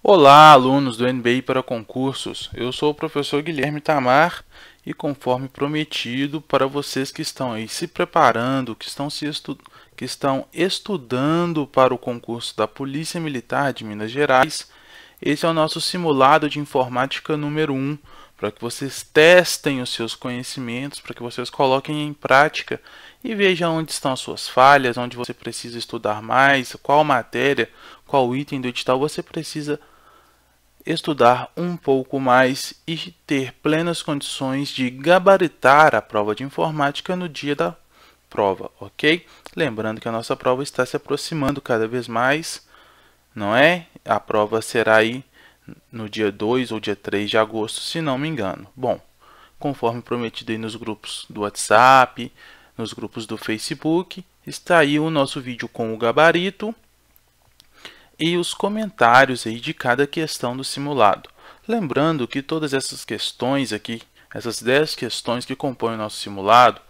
Olá, alunos do NBA para concursos. Eu sou o professor Guilherme Tamar e, conforme prometido, para vocês que estão aí se preparando, que estão estudando para o concurso da Polícia Militar de Minas Gerais, esse é o nosso simulado de informática número 1, para que vocês testem os seus conhecimentos, para que vocês coloquem em prática e vejam onde estão as suas falhas, onde você precisa estudar mais, qual matéria, qual item do edital você precisa estudar um pouco mais e ter plenas condições de gabaritar a prova de informática no dia da prova, ok? Lembrando que a nossa prova está se aproximando cada vez mais, não é? A prova será aí no dia 2 ou dia 3 de agosto, se não me engano. Bom, conforme prometido aí nos grupos do WhatsApp, nos grupos do Facebook, está aí o nosso vídeo com o gabarito e os comentários aí de cada questão do simulado. Lembrando que todas essas questões aqui, essas 10 questões que compõem o nosso simulado,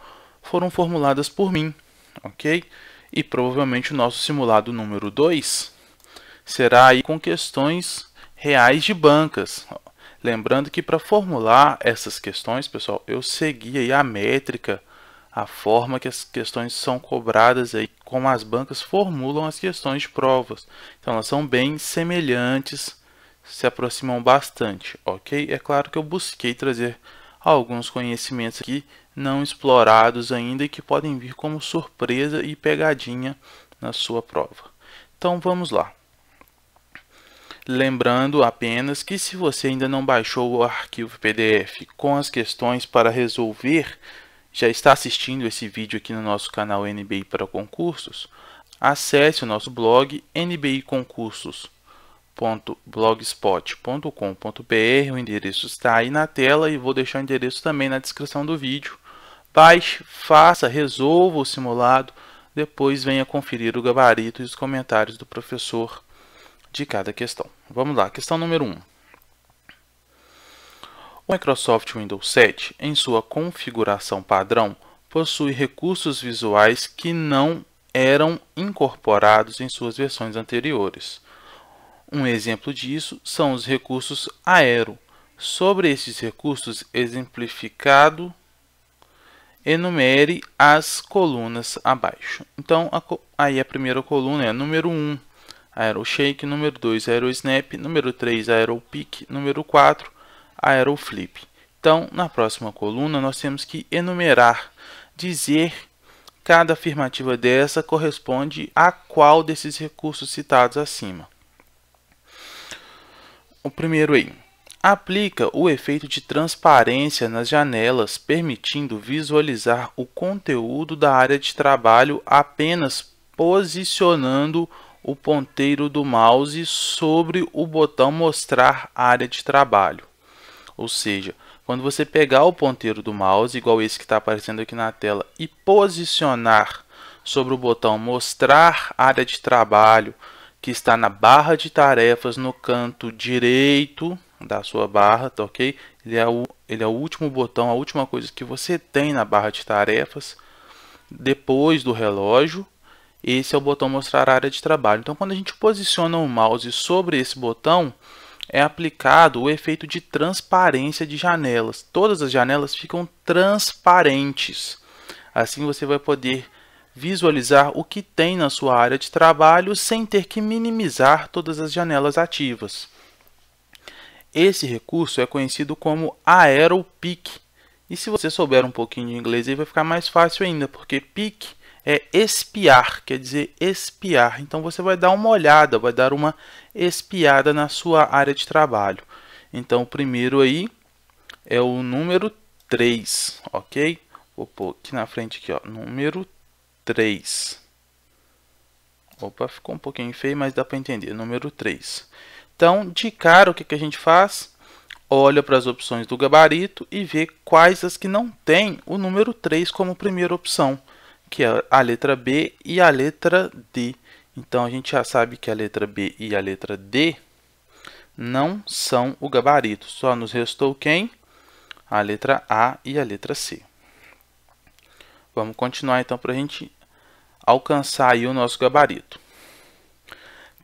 foram formuladas por mim, ok? E provavelmente o nosso simulado número 2 será aí com questões reais de bancas. Lembrando que para formular essas questões, pessoal, eu segui aí a métrica, a forma que as questões são cobradas aí, como as bancas formulam as questões de provas. Então elas são bem semelhantes, se aproximam bastante, ok? É claro que eu busquei trazer alguns conhecimentos aqui não explorados ainda e que podem vir como surpresa e pegadinha na sua prova. Então vamos lá. Lembrando apenas que se você ainda não baixou o arquivo PDF com as questões para resolver, já está assistindo esse vídeo aqui no nosso canal NBI para concursos, acesse o nosso blog nbiconcursos.blogspot.com.br, o endereço está aí na tela e vou deixar o endereço também na descrição do vídeo. Baixe, faça, resolva o simulado, depois venha conferir o gabarito e os comentários do professor de cada questão. Vamos lá, questão número 1. O Microsoft Windows 7, em sua configuração padrão, possui recursos visuais que não eram incorporados em suas versões anteriores. Um exemplo disso são os recursos Aero. Sobre esses recursos exemplificado, enumere as colunas abaixo. Então, aí a primeira coluna é número 1, AeroShake, número 2, AeroSnap, número 3, AeroPick, número 4, AeroFlip. Então, na próxima coluna, nós temos que enumerar, dizer cada afirmativa dessa corresponde a qual desses recursos citados acima. O primeiro aí. Aplica o efeito de transparência nas janelas, permitindo visualizar o conteúdo da área de trabalho apenas posicionando o ponteiro do mouse sobre o botão Mostrar área de trabalho. Ou seja, quando você pegar o ponteiro do mouse, igual esse que está aparecendo aqui na tela, e posicionar sobre o botão Mostrar área de trabalho, que está na barra de tarefas no canto direito da sua barra, tá ok? Ele é o último botão, a última coisa que você tem na barra de tarefas, depois do relógio. Esse é o botão Mostrar área de trabalho. Então, quando a gente posiciona o mouse sobre esse botão, é aplicado o efeito de transparência de janelas. Todas as janelas ficam transparentes. Assim você vai poder visualizar o que tem na sua área de trabalho sem ter que minimizar todas as janelas ativas. Esse recurso é conhecido como AeroPick. E se você souber um pouquinho de inglês, aí vai ficar mais fácil ainda, porque pick é espiar, quer dizer espiar. Então você vai dar uma olhada, vai dar uma espiada na sua área de trabalho. Então o primeiro aí é o número 3, ok? Vou pôr aqui na frente, aqui, ó, número 3. Opa, ficou um pouquinho feio, mas dá para entender, número 3. Então, de cara, o que a gente faz? Olha para as opções do gabarito e vê quais as que não tem o número 3 como primeira opção, que é a letra B e a letra D. Então, a gente já sabe que a letra B e a letra D não são o gabarito. Só nos restou quem? A letra A e a letra C. Vamos continuar, então, para a gente alcançar aí o nosso gabarito.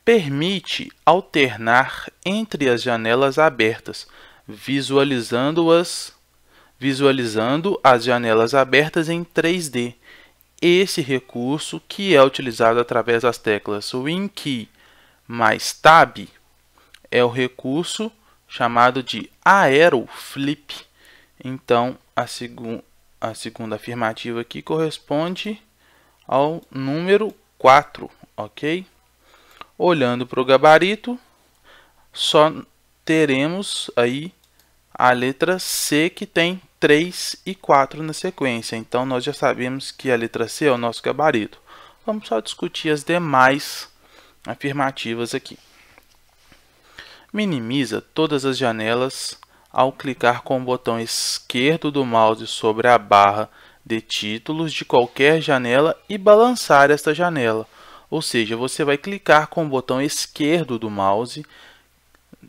Permite alternar entre as janelas abertas, visualizando as janelas abertas em 3D. Esse recurso, que é utilizado através das teclas WinKey mais Tab, é o recurso chamado de AeroFlip. Então, a segunda afirmativa aqui corresponde ao número 4, ok? Olhando para o gabarito, só teremos aí a letra C, que tem 3 e 4 na sequência. Então, nós já sabemos que a letra C é o nosso gabarito. Vamos só discutir as demais afirmativas aqui. Minimiza todas as janelas ao clicar com o botão esquerdo do mouse sobre a barra de títulos de qualquer janela e balançar esta janela. Ou seja, você vai clicar com o botão esquerdo do mouse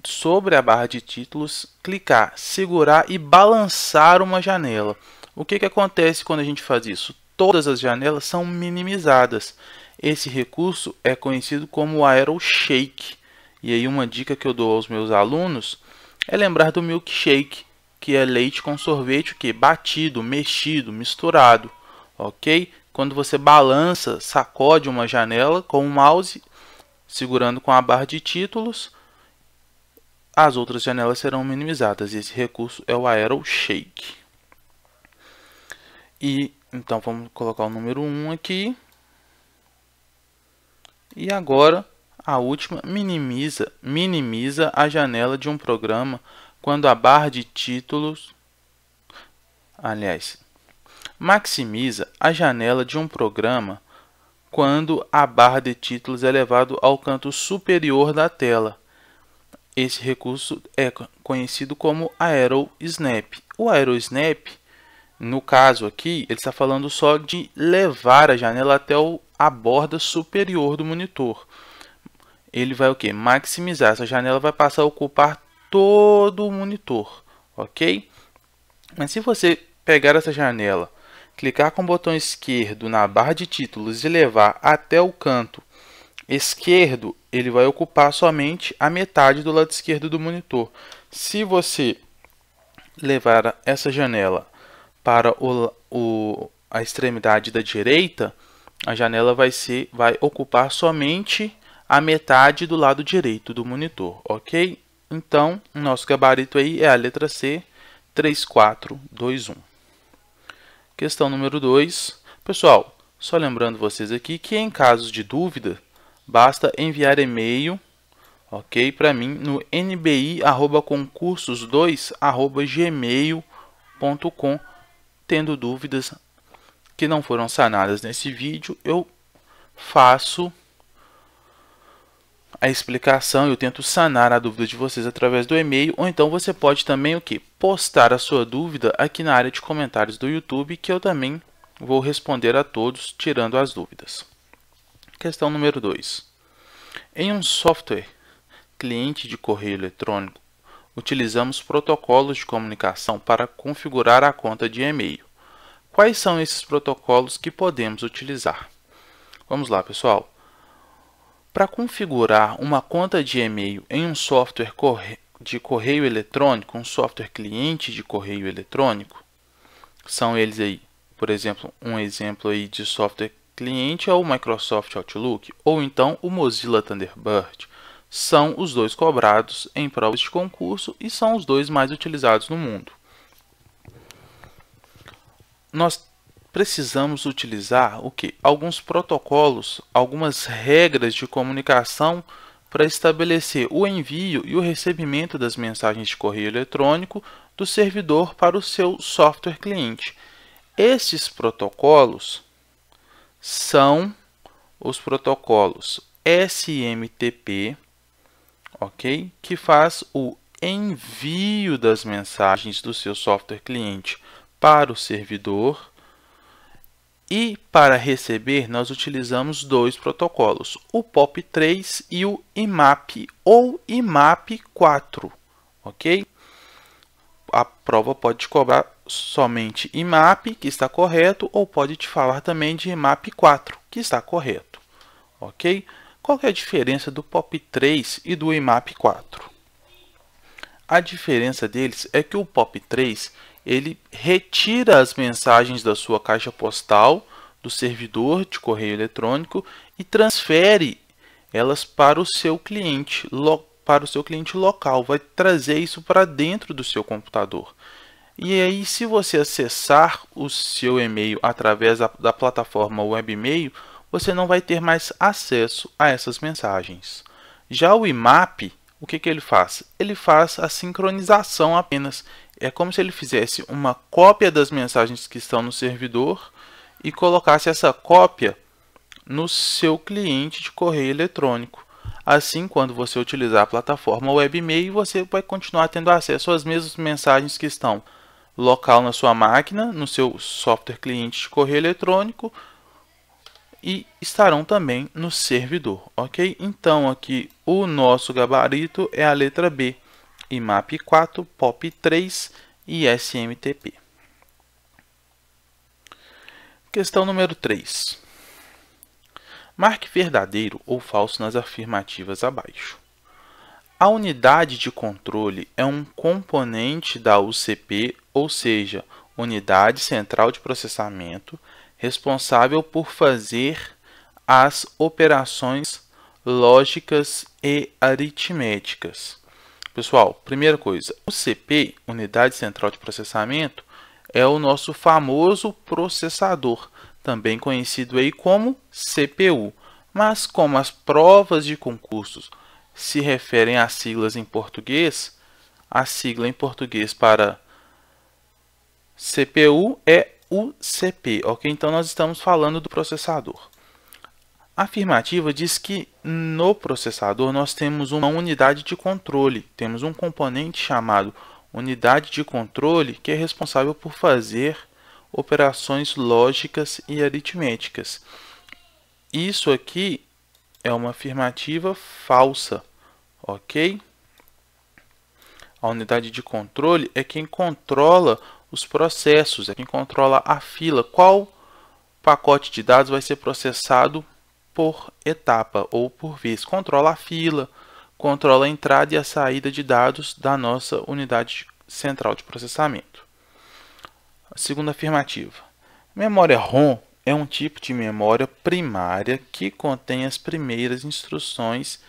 sobre a barra de títulos, clicar, segurar e balançar uma janela. O que acontece quando a gente faz isso? Todas as janelas são minimizadas. Esse recurso é conhecido como AeroShake. E aí uma dica que eu dou aos meus alunos é lembrar do milkshake, que é leite com sorvete, batido, mexido, misturado, ok? Quando você balança, sacode uma janela com o mouse, segurando com a barra de títulos, as outras janelas serão minimizadas. Esse recurso é o AeroShake. E então vamos colocar o número 1 aqui. E agora a última, minimiza a janela de um programa quando a barra de títulos, maximiza a janela de um programa quando a barra de títulos é levado ao canto superior da tela. Esse recurso é conhecido como AeroSnap. O AeroSnap, no caso aqui, ele está falando só de levar a janela até a borda superior do monitor. Ele vai maximizar. Essa janela vai passar a ocupar todo o monitor, ok? Mas se você pegar essa janela, clicar com o botão esquerdo na barra de títulos e levar até o canto esquerdo, ele vai ocupar somente a metade do lado esquerdo do monitor. Se você levar essa janela para a extremidade da direita, a janela vai ocupar somente a metade do lado direito do monitor, ok? Então, o nosso gabarito aí é a letra C, 3421. Questão número 2. Pessoal, só lembrando vocês aqui que em casos de dúvida, basta enviar e-mail, ok, para mim no nbi@concursos2@gmail.com. Tendo dúvidas que não foram sanadas nesse vídeo, eu faço a explicação, eu tento sanar a dúvida de vocês através do e-mail, ou então você pode também postar a sua dúvida aqui na área de comentários do YouTube, que eu também vou responder a todos, tirando as dúvidas. Questão número 2. Em um software cliente de correio eletrônico, utilizamos protocolos de comunicação para configurar a conta de e-mail. Quais são esses protocolos que podemos utilizar? Vamos lá, pessoal. Para configurar uma conta de e-mail em um software de correio eletrônico, um software cliente de correio eletrônico, são eles aí, por exemplo, um exemplo aí de software cliente é o Microsoft Outlook, ou então o Mozilla Thunderbird. São os dois cobrados em provas de concurso e são os dois mais utilizados no mundo. Nós precisamos utilizar alguns protocolos, algumas regras de comunicação para estabelecer o envio e o recebimento das mensagens de correio eletrônico do servidor para o seu software cliente. Esses protocolos são os protocolos SMTP, ok? Que faz o envio das mensagens do seu software cliente para o servidor. E para receber, nós utilizamos dois protocolos, o POP3 e o IMAP ou IMAP4, ok? A prova pode te cobrar somente IMAP, que está correto, ou pode te falar também de IMAP4, que está correto, ok? Qual que é a diferença do POP3 e do IMAP4? A diferença deles é que o POP3 ele retira as mensagens da sua caixa postal do servidor de correio eletrônico e transfere elas para o seu cliente local, vai trazer isso para dentro do seu computador. E aí, se você acessar o seu e-mail através da plataforma Webmail, você não vai ter mais acesso a essas mensagens. Já o IMAP, o que ele faz? Ele faz a sincronização apenas. É como se ele fizesse uma cópia das mensagens que estão no servidor e colocasse essa cópia no seu cliente de correio eletrônico. Assim, quando você utilizar a plataforma Webmail, você vai continuar tendo acesso às mesmas mensagens que estão local na sua máquina, no seu software cliente de correio eletrônico, e estarão também no servidor, ok? Então, aqui o nosso gabarito é a letra B, IMAP 4, POP 3 e SMTP. Questão número 3. Marque verdadeiro ou falso nas afirmativas abaixo. A unidade de controle é um componente da UCP, ou seja, Unidade Central de Processamento, responsável por fazer as operações lógicas e aritméticas. Pessoal, primeira coisa, o CP, Unidade Central de Processamento, é o nosso famoso processador, também conhecido aí como CPU. Mas como as provas de concursos se referem às siglas em português, a sigla em português para CPU é UCP, ok? Então, nós estamos falando do processador. A afirmativa diz que no processador nós temos uma unidade de controle, temos um componente chamado unidade de controle que é responsável por fazer operações lógicas e aritméticas. Isso aqui é uma afirmativa falsa, ok? A unidade de controle é quem controla os processos, é quem controla a fila, qual pacote de dados vai ser processado por etapa ou por vez. Controla a fila, controla a entrada e a saída de dados da nossa unidade central de processamento. A segunda afirmativa. Memória ROM é um tipo de memória primária que contém as primeiras instruções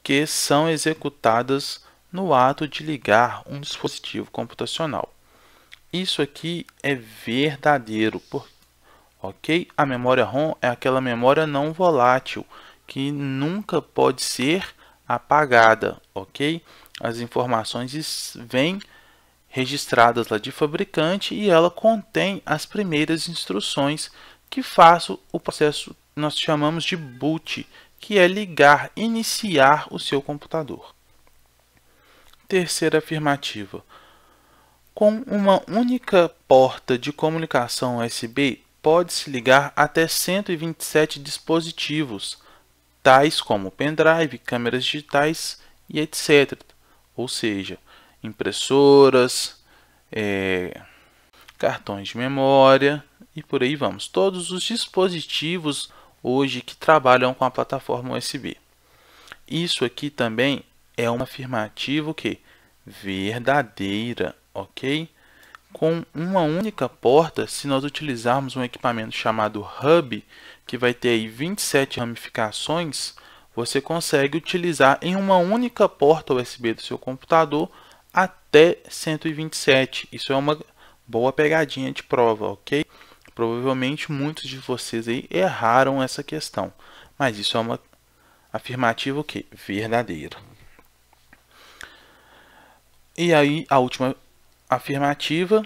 que são executadas no ato de ligar um dispositivo computacional. Isso aqui é verdadeiro, ok? A memória ROM é aquela memória não volátil que nunca pode ser apagada, ok? As informações vêm registradas lá de fabricante e ela contém as primeiras instruções que faz o processo que nós chamamos de boot, que é ligar, iniciar o seu computador. Terceira afirmativa. Com uma única porta de comunicação USB, pode-se ligar até 127 dispositivos, tais como pendrive, câmeras digitais e etc. Ou seja, impressoras, cartões de memória e por aí vamos. Todos os dispositivos hoje que trabalham com a plataforma USB. Isso aqui também é uma afirmativa que verdadeira, ok? Com uma única porta, se nós utilizarmos um equipamento chamado Hub, que vai ter aí 27 ramificações, você consegue utilizar em uma única porta USB do seu computador até 127. Isso é uma boa pegadinha de prova, ok? Provavelmente muitos de vocês aí erraram essa questão, mas isso é uma afirmativa que verdadeira. E aí a última afirmativa,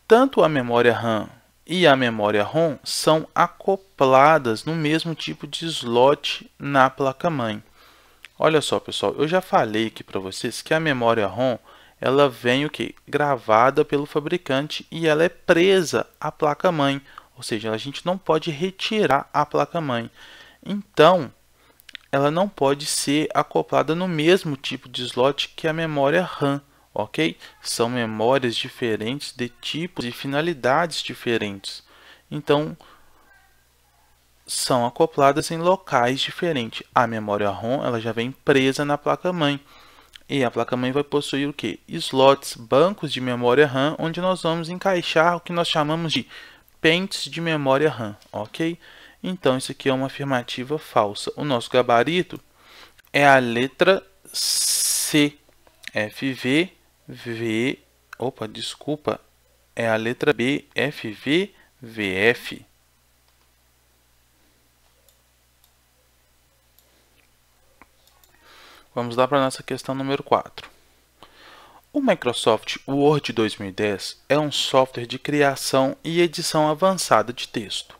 tanto a memória RAM e a memória ROM são acopladas no mesmo tipo de slot na placa-mãe. Olha só, pessoal, eu já falei aqui para vocês que a memória ROM ela vem gravada pelo fabricante e ela é presa à placa-mãe, ou seja, a gente não pode retirar a placa-mãe. Então, ela não pode ser acoplada no mesmo tipo de slot que a memória RAM. Ok? São memórias diferentes de tipos e finalidades diferentes. Então, são acopladas em locais diferentes. A memória ROM ela já vem presa na placa-mãe. E a placa-mãe vai possuir o quê? Slots, bancos de memória RAM, onde nós vamos encaixar o que nós chamamos de pentes de memória RAM, ok? Então, isso aqui é uma afirmativa falsa. O nosso gabarito é a letra C. É a letra B, FVVF. Vamos lá para a nossa questão número 4. O Microsoft Word 2010 é um software de criação e edição avançada de texto.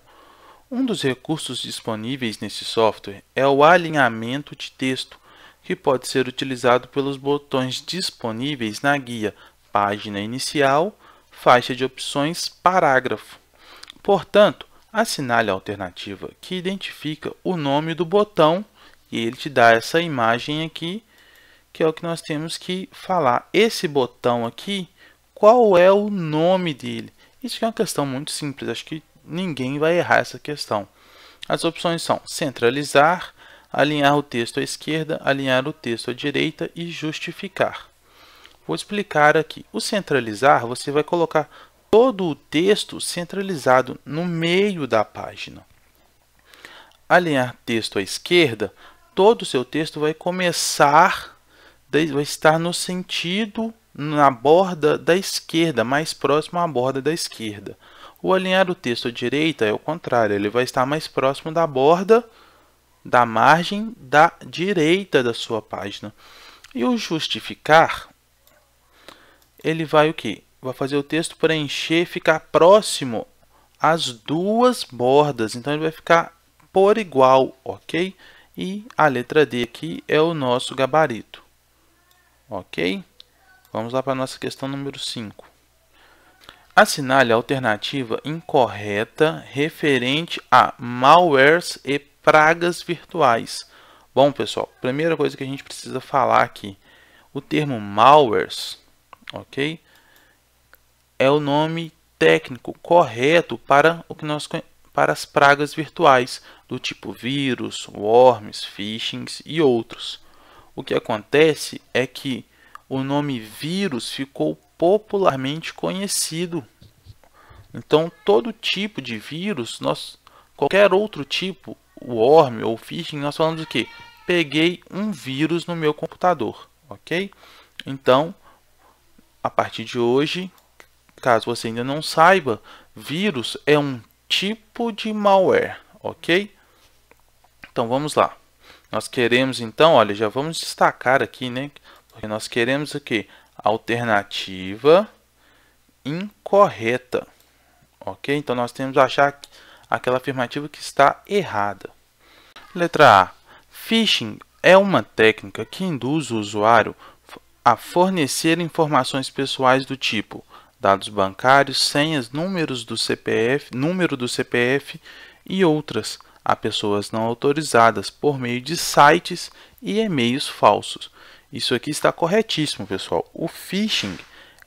Um dos recursos disponíveis nesse software é o alinhamento de texto, que pode ser utilizado pelos botões disponíveis na guia Página Inicial, Faixa de Opções, Parágrafo. Portanto, assinale a alternativa que identifica o nome do botão e ele te dá essa imagem aqui, que é o que nós temos que falar. Esse botão aqui, qual é o nome dele? Isso é uma questão muito simples, acho que ninguém vai errar essa questão. As opções são centralizar, alinhar o texto à esquerda, alinhar o texto à direita e justificar. Vou explicar aqui. O centralizar, você vai colocar todo o texto centralizado no meio da página. Alinhar texto à esquerda, todo o seu texto vai estar no sentido, na borda da esquerda, mais próximo à borda da esquerda. O alinhar o texto à direita é o contrário, ele vai estar mais próximo da borda, da margem da direita da sua página. E o justificar, ele vai o quê? Vai fazer o texto preencher, ficar próximo às duas bordas, então ele vai ficar por igual, ok? E a letra D aqui é o nosso gabarito, ok? Vamos lá para a nossa questão número 5. Assinale a alternativa incorreta referente a malwares e pragas virtuais. Bom, pessoal, primeira coisa que a gente precisa falar aqui, o termo malwares, ok? É o nome técnico correto para as pragas virtuais, do tipo vírus, worms, phishing e outros. O que acontece é que o nome vírus ficou popularmente conhecido. Então, todo tipo de vírus, qualquer outro tipo, worm ou phishing, nós falamos o quê? Peguei um vírus no meu computador, ok? Então, a partir de hoje, caso você ainda não saiba, vírus é um tipo de malware, ok? Então, vamos lá. Nós queremos, então, olha, já vamos destacar aqui, né? Porque nós queremos aqui alternativa incorreta, ok? Então, nós temos que achar aquela afirmativa que está errada. Letra A. Phishing é uma técnica que induz o usuário a fornecer informações pessoais do tipo dados bancários, senhas, número do CPF e outras a pessoas não autorizadas por meio de sites e e-mails falsos. Isso aqui está corretíssimo, pessoal. O phishing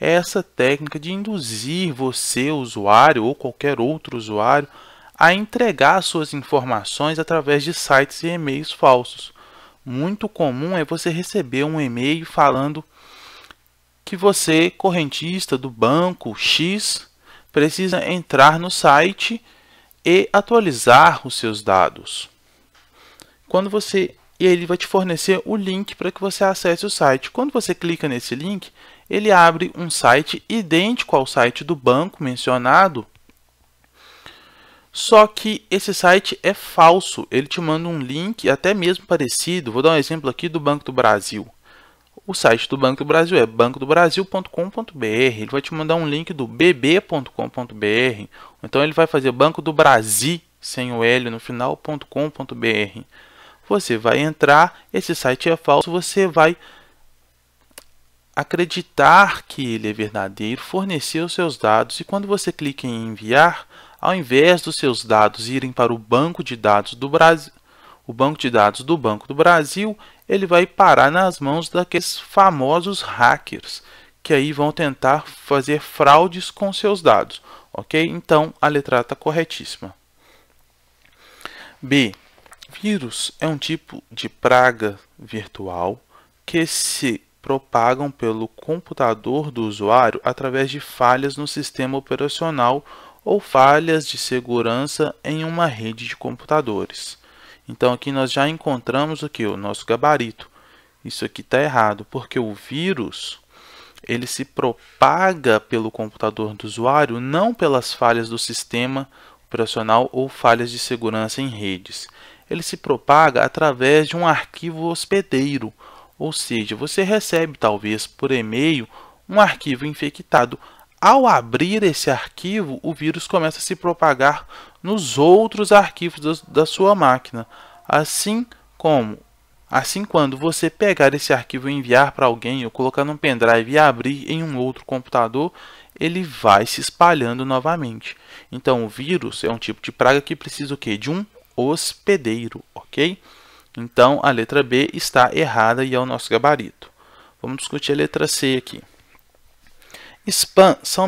é essa técnica de induzir você, usuário ou qualquer outro usuário, a entregar suas informações através de sites e e-mails falsos. Muito comum é você receber um e-mail falando que você, correntista do banco X, precisa entrar no site e atualizar os seus dados. E ele vai te fornecer o link para que você acesse o site. Quando você clica nesse link, ele abre um site idêntico ao site do banco mencionado, só que esse site é falso. Ele te manda um link até mesmo parecido. Vou dar um exemplo aqui do Banco do Brasil. O site do Banco do Brasil é bancodobrasil.com.br. Ele vai te mandar um link do bb.com.br. Então ele vai fazer Banco do Brasil, sem o L no final.com.br. Você vai entrar, esse site é falso, você vai acreditar que ele é verdadeiro, fornecer os seus dados, e quando você clica em enviar, ao invés dos seus dados irem para o banco de dados do Brasil, o banco de dados do Banco do Brasil, ele vai parar nas mãos daqueles famosos hackers, que aí vão tentar fazer fraudes com seus dados, ok? Então, a letra A está corretíssima. B. Vírus é um tipo de praga virtual que se propagam pelo computador do usuário através de falhas no sistema operacional ou falhas de segurança em uma rede de computadores. Então, aqui nós já encontramos o que? O nosso gabarito. Isso aqui está errado, porque o vírus ele se propaga pelo computador do usuário, não pelas falhas do sistema operacional ou falhas de segurança em redes. Ele se propaga através de um arquivo hospedeiro, ou seja, você recebe talvez por e-mail um arquivo infectado. Ao abrir esse arquivo, o vírus começa a se propagar nos outros arquivos da sua máquina. Assim, quando você pegar esse arquivo e enviar para alguém, ou colocar num pendrive e abrir em um outro computador, ele vai se espalhando novamente. Então, o vírus é um tipo de praga que precisa o quê? De um hospedeiro, ok? Então, a letra B está errada e é o nosso gabarito. Vamos discutir a letra C aqui. Spam são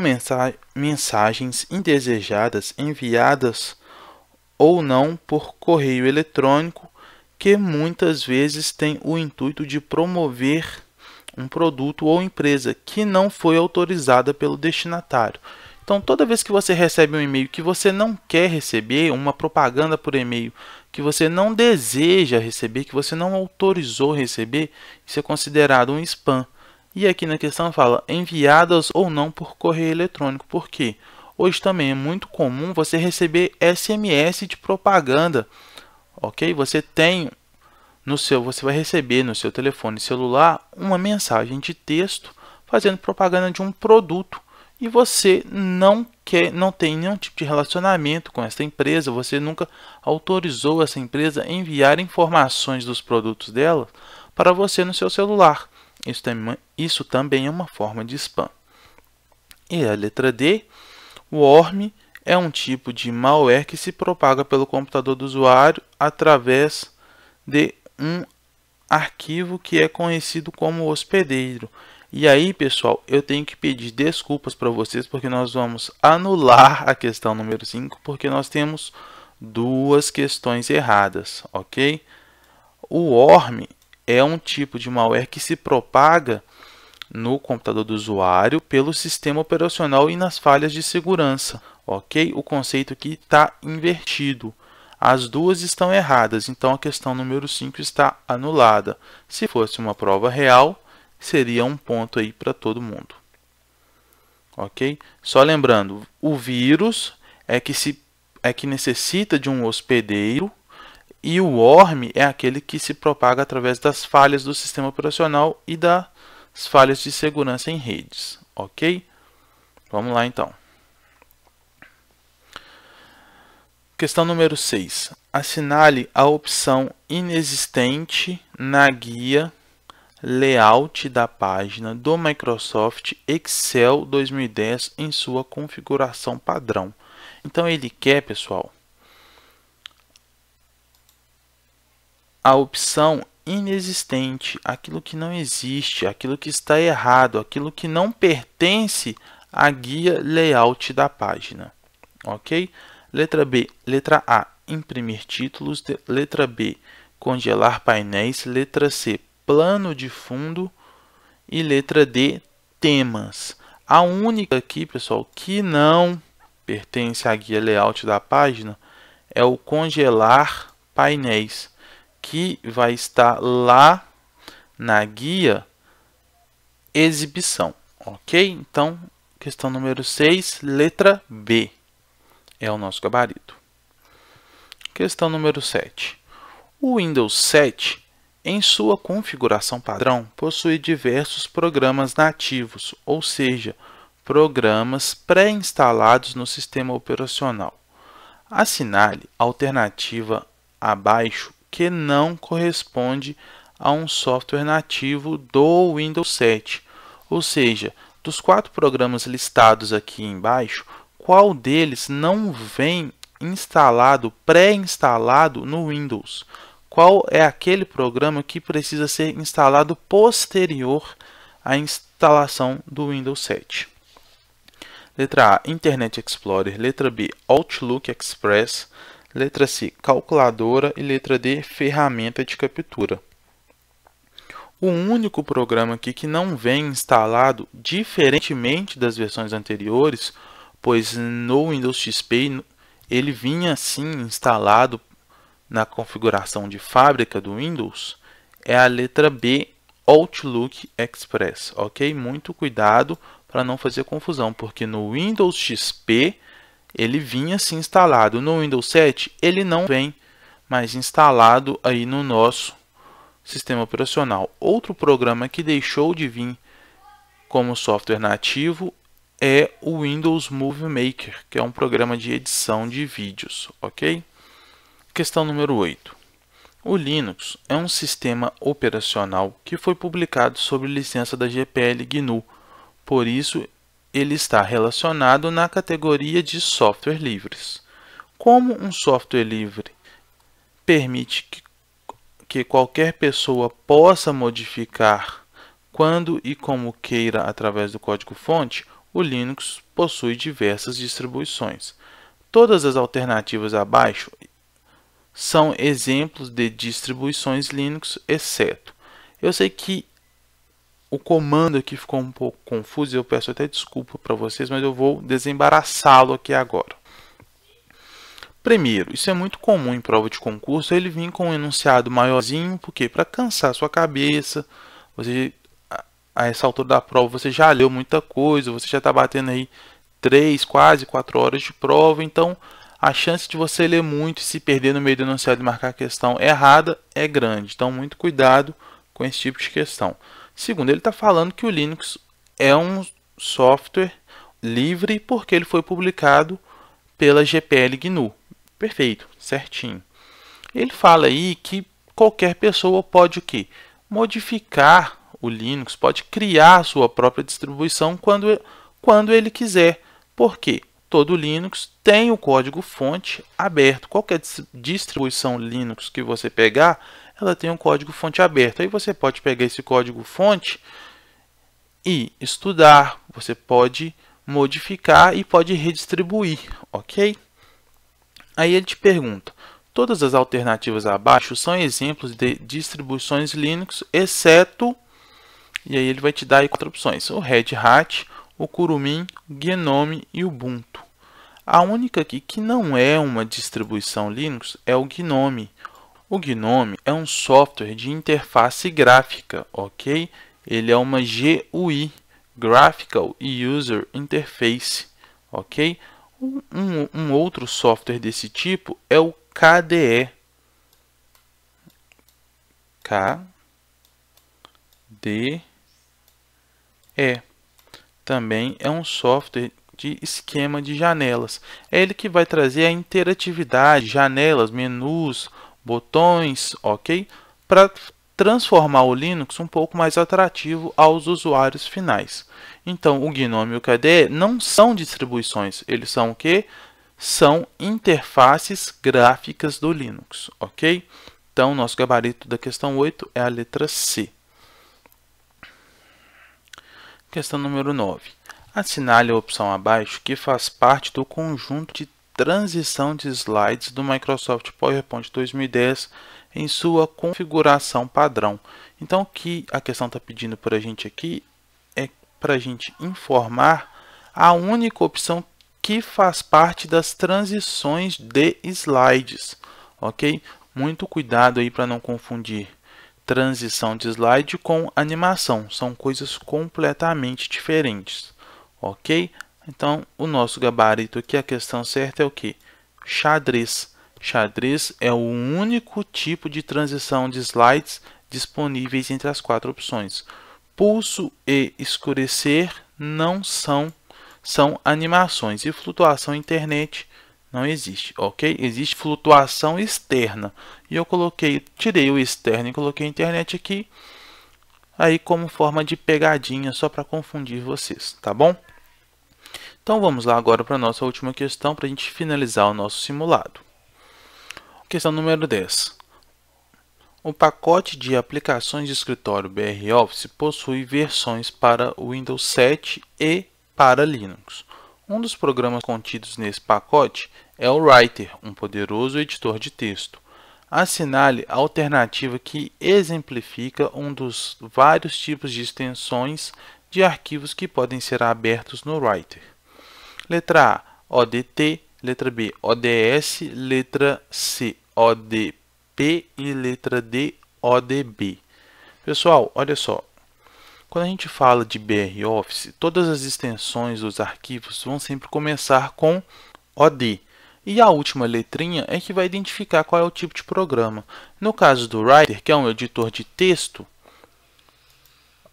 mensagens indesejadas enviadas ou não por correio eletrônico que muitas vezes têm o intuito de promover um produto ou empresa que não foi autorizada pelo destinatário. Então, toda vez que você recebe um e-mail que você não quer receber, uma propaganda por e-mail que você não deseja receber, que você não autorizou receber, isso é considerado um spam. E aqui na questão fala enviadas ou não por correio eletrônico. Por quê? Hoje também é muito comum você receber SMS de propaganda, ok? Você vai receber no seu telefone celular uma mensagem de texto fazendo propaganda de um produto e você não tem nenhum tipo de relacionamento com essa empresa, você nunca autorizou essa empresa a enviar informações dos produtos dela para você no seu celular. Isso também é uma forma de spam. E a letra D, o worm é um tipo de malware que se propaga pelo computador do usuário através de um arquivo que é conhecido como hospedeiro. E aí, pessoal, eu tenho que pedir desculpas para vocês porque nós vamos anular a questão número 5 porque nós temos duas questões erradas, ok? O worm é um tipo de malware que se propaga no computador do usuário pelo sistema operacional e nas falhas de segurança, ok? O conceito aqui está invertido. As duas estão erradas, então a questão número 5 está anulada. Se fosse uma prova real, seria um ponto aí para todo mundo. Ok? Só lembrando, o vírus é que necessita de um hospedeiro e o worm é aquele que se propaga através das falhas do sistema operacional e das falhas de segurança em redes. Ok? Vamos lá então. Questão número 6. Assinale a opção inexistente na guia Layout da página do Microsoft Excel 2010 em sua configuração padrão. Então, ele quer, pessoal, a opção inexistente, aquilo que não existe, aquilo que está errado, aquilo que não pertence à guia Layout da página. Ok? Letra B, letra A, imprimir títulos. Letra B, congelar painéis. Letra C, plano de fundo. E letra D, temas. A única aqui, pessoal, que não pertence à guia layout da página é o congelar painéis, que vai estar lá na guia exibição. Ok? Então, questão número 6, letra B. É o nosso gabarito. Questão número 7. O Windows 7, em sua configuração padrão, possui diversos programas nativos, ou seja, programas pré-instalados no sistema operacional. Assinale a alternativa abaixo que não corresponde a um software nativo do Windows 7. Ou seja, dos 4 programas listados aqui embaixo, qual deles não vem instalado, pré-instalado no Windows? Qual é aquele programa que precisa ser instalado posterior à instalação do Windows 7? Letra A, Internet Explorer. Letra B, Outlook Express. Letra C, calculadora. E letra D, ferramenta de captura. O único programa aqui que não vem instalado, diferentemente das versões anteriores, pois no Windows XP ele vinha sim instalado na configuração de fábrica do Windows, é a letra B, Outlook Express, ok? Muito cuidado para não fazer confusão, porque no Windows XP ele vinha sim instalado, no Windows 7 ele não vem mais instalado aí no nosso sistema operacional. Outro programa que deixou de vir como software nativo é o Windows Movie Maker, que é um programa de edição de vídeos, ok? Questão número 8. O Linux é um sistema operacional que foi publicado sob licença da GPL GNU, por isso ele está relacionado na categoria de software livres. Como um software livre permite que qualquer pessoa possa modificar quando e como queira através do código-fonte, o Linux possui diversas distribuições. Todas as alternativas abaixo são exemplos de distribuições Linux, exceto. Eu sei que o comando aqui ficou um pouco confuso, eu peço até desculpa para vocês, mas eu vou desembaraçá-lo aqui agora. Primeiro, isso é muito comum em prova de concurso, ele vir com um enunciado maiorzinho, porque para cansar sua cabeça, você, a essa altura da prova você já leu muita coisa, você já está batendo aí 3, quase 4 horas de prova, então a chance de você ler muito e se perder no meio do enunciado e marcar a questão errada é grande, então muito cuidado com esse tipo de questão. Segundo, ele está falando que o Linux é um software livre porque ele foi publicado pela GPL GNU. Perfeito, certinho. Ele fala aí que qualquer pessoa pode o quê? Modificar o Linux, pode criar a sua própria distribuição quando ele quiser. Por quê? Todo Linux tem o código-fonte aberto. Qualquer distribuição Linux que você pegar, ela tem um código-fonte aberto. Aí você pode pegar esse código-fonte e estudar. Você pode modificar e pode redistribuir, ok? Aí ele te pergunta, todas as alternativas abaixo são exemplos de distribuições Linux, exceto, e aí ele vai te dar aí 4 opções, o Red Hat, o Kurumin, o GNOME e o Ubuntu. A única aqui que não é uma distribuição Linux é o GNOME. O GNOME é um software de interface gráfica, ok? Ele é uma GUI, Graphical User Interface, ok? Um outro software desse tipo é o KDE. KDE. Também é um software de esquema de janelas. É ele que vai trazer a interatividade, janelas, menus, botões, ok? Para transformar o Linux um pouco mais atrativo aos usuários finais. Então, o GNOME e o KDE não são distribuições, eles são o quê? São interfaces gráficas do Linux, ok? Então, nosso gabarito da questão 8 é a letra C. Questão número 9. Assinale a opção abaixo que faz parte do conjunto de transição de slides do Microsoft PowerPoint 2010 em sua configuração padrão. Então, o que a questão está pedindo para a gente aqui é para a gente informar a única opção que faz parte das transições de slides, ok? Muito cuidado aí para não confundir transição de slide com animação, são coisas completamente diferentes, ok? Então, o nosso gabarito aqui, a questão certa é o que? Xadrez. Xadrez é o único tipo de transição de slides disponíveis entre as 4 opções. Pulso e escurecer não são animações e flutuação internet não existe, ok? Existe flutuação externa e eu tirei o externo e coloquei a internet aqui aí como forma de pegadinha só para confundir vocês, tá bom? Então vamos lá agora para a nossa última questão para a gente finalizar o nosso simulado. Questão número 10. O pacote de aplicações de escritório BR Office possui versões para Windows 7 e para Linux. Um dos programas contidos nesse pacote é o Writer, um poderoso editor de texto. assinale a alternativa que exemplifica um dos vários tipos de extensões de arquivos que podem ser abertos no Writer. Letra A, ODT, letra B, ODS, letra C, ODP e letra D, ODB. Pessoal, olha só. Quando a gente fala de BR Office, todas as extensões dos arquivos vão sempre começar com OD. E a última letrinha é que vai identificar qual é o tipo de programa. No caso do Writer, que é um editor de texto,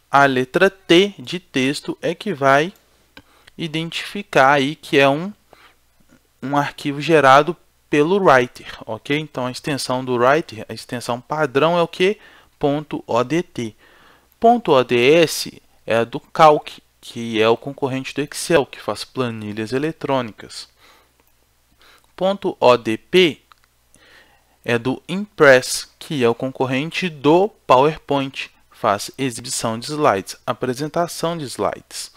a letra T de texto é que vai identificar aí que é um arquivo gerado pelo Writer, ok? Então a extensão do Writer, a extensão padrão é o que? .odt. .ods é a do Calc, que é o concorrente do Excel, que faz planilhas eletrônicas. .odp é do Impress, que é o concorrente do PowerPoint, faz exibição de slides, apresentação de slides.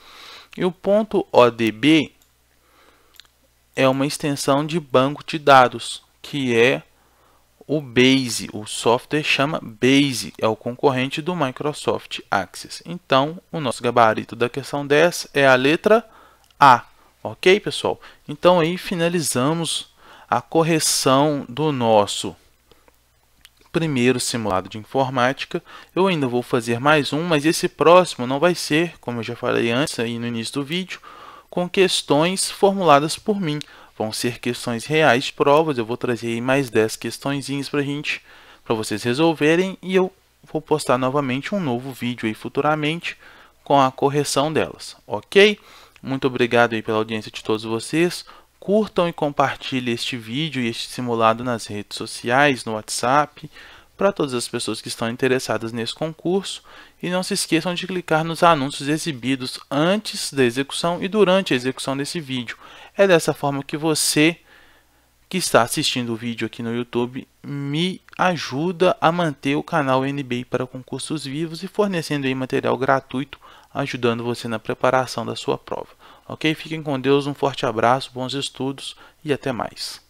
E o .odb é uma extensão de banco de dados, que é o Base. O software chama Base, é o concorrente do Microsoft Access. Então, o nosso gabarito da questão 10 é a letra A. Ok, pessoal? Então, aí finalizamos a correção do nosso primeiro simulado de informática. Eu ainda vou fazer mais um, mas esse próximo não vai ser, como eu já falei antes aí no início do vídeo, com questões formuladas por mim. Vão ser questões reais de provas. Eu vou trazer aí mais 10 questõezinhas para vocês resolverem, e eu vou postar novamente um novo vídeo aí futuramente com a correção delas, ok? Muito obrigado aí pela audiência de todos vocês. Curtam e compartilhem este vídeo e este simulado nas redes sociais, no WhatsApp, para todas as pessoas que estão interessadas nesse concurso. E não se esqueçam de clicar nos anúncios exibidos antes da execução e durante a execução desse vídeo. É dessa forma que você que está assistindo o vídeo aqui no YouTube me ajuda a manter o canal NBA para concursos vivos e fornecendo aí material gratuito, ajudando você na preparação da sua prova. Ok? Fiquem com Deus, um forte abraço, bons estudos e até mais.